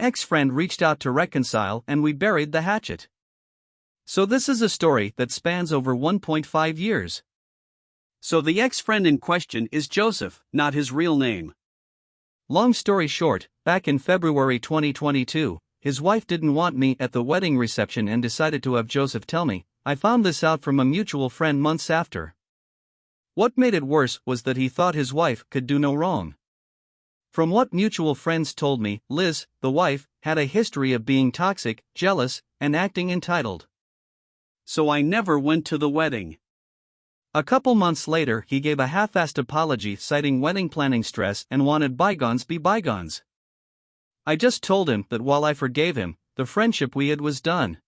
ex-friend reached out to reconcile and we buried the hatchet. So this is a story that spans over 1.5 years. So the ex-friend in question is Joseph, not his real name. Long story short, back in February 2022, his wife didn't want me at the wedding reception and decided to have Joseph tell me. I found this out from a mutual friend months after. What made it worse was that he thought his wife could do no wrong. From what mutual friends told me, Liz, the wife, had a history of being toxic, jealous, and acting entitled. So I never went to the wedding. A couple months later, he gave a half-assed apology citing wedding planning stress and wanted bygones be bygones. I just told him that while I forgave him, the friendship we had was done.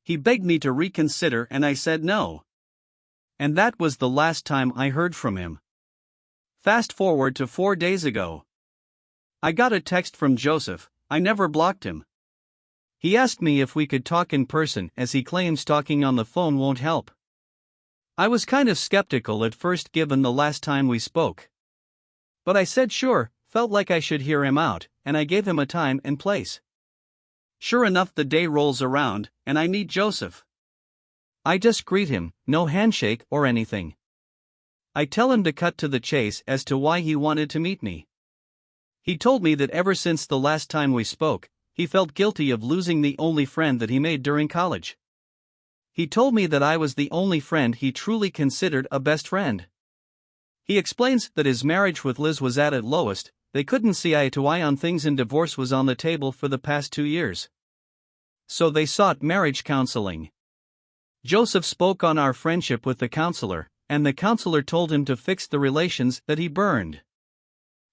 He begged me to reconsider and I said no. And that was the last time I heard from him. Fast forward to 4 days ago. I got a text from Joseph. I never blocked him. He asked me if we could talk in person as he claims talking on the phone won't help. I was kind of skeptical at first given the last time we spoke. But I said sure, felt like I should hear him out, and I gave him a time and place. Sure enough, the day rolls around, and I meet Joseph. I just greet him, no handshake or anything. I tell him to cut to the chase as to why he wanted to meet me. He told me that ever since the last time we spoke, he felt guilty of losing the only friend that he made during college. He told me that I was the only friend he truly considered a best friend. He explains that his marriage with Liz was at its lowest, they couldn't see eye to eye on things and divorce was on the table for the past 2 years. So they sought marriage counseling. Joseph spoke on our friendship with the counselor, and the counselor told him to fix the relations that he burned.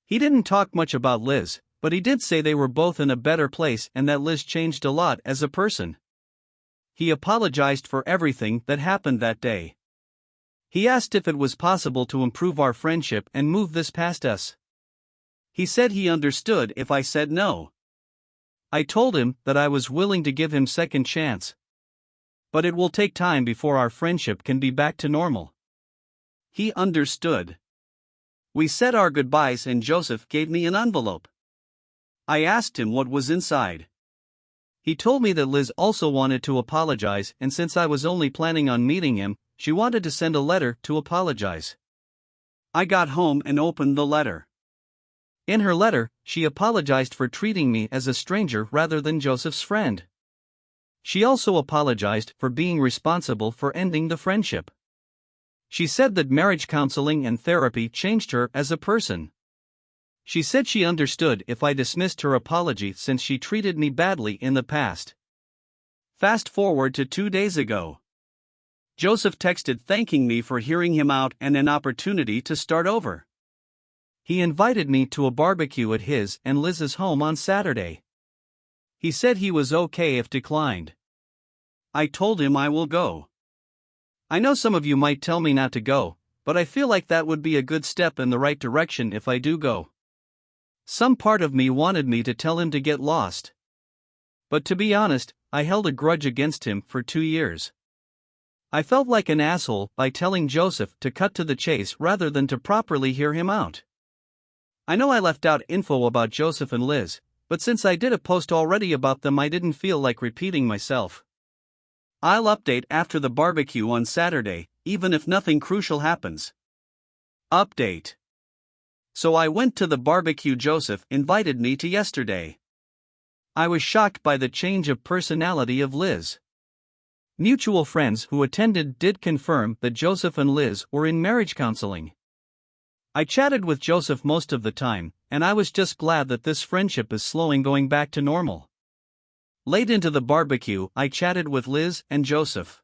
He didn't talk much about Liz, but he did say they were both in a better place and that Liz changed a lot as a person. He apologized for everything that happened that day. He asked if it was possible to improve our friendship and move this past us. He said he understood if I said no. I told him that I was willing to give him second chance. But it will take time before our friendship can be back to normal. He understood. We said our goodbyes and Joseph gave me an envelope. I asked him what was inside. He told me that Liz also wanted to apologize, and since I was only planning on meeting him, she wanted to send a letter to apologize. I got home and opened the letter. In her letter, she apologized for treating me as a stranger rather than Joseph's friend. She also apologized for being responsible for ending the friendship. She said that marriage counseling and therapy changed her as a person. She said she understood if I dismissed her apology since she treated me badly in the past. Fast forward to 2 days ago. Joseph texted thanking me for hearing him out and an opportunity to start over. He invited me to a barbecue at his and Liz's home on Saturday. He said he was okay if declined. I told him I will go. I know some of you might tell me not to go, but I feel like that would be a good step in the right direction if I do go. Some part of me wanted me to tell him to get lost. But to be honest, I held a grudge against him for 2 years. I felt like an asshole by telling Joseph to cut to the chase rather than to properly hear him out. I know I left out info about Joseph and Liz, but since I did a post already about them, I didn't feel like repeating myself. I'll update after the barbecue on Saturday, even if nothing crucial happens. Update. So I went to the barbecue Joseph invited me to yesterday. I was shocked by the change of personality of Liz. Mutual friends who attended did confirm that Joseph and Liz were in marriage counseling. I chatted with Joseph most of the time, and I was just glad that this friendship is slowly going back to normal. Late into the barbecue, I chatted with Liz and Joseph.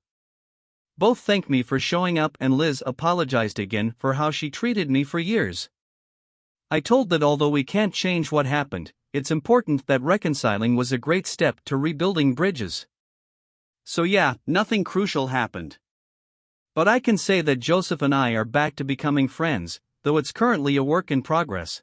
Both thanked me for showing up, and Liz apologized again for how she treated me for years. I told that although we can't change what happened, it's important that reconciling was a great step to rebuilding bridges. So yeah, nothing crucial happened. But I can say that Joseph and I are back to becoming friends, though it's currently a work in progress.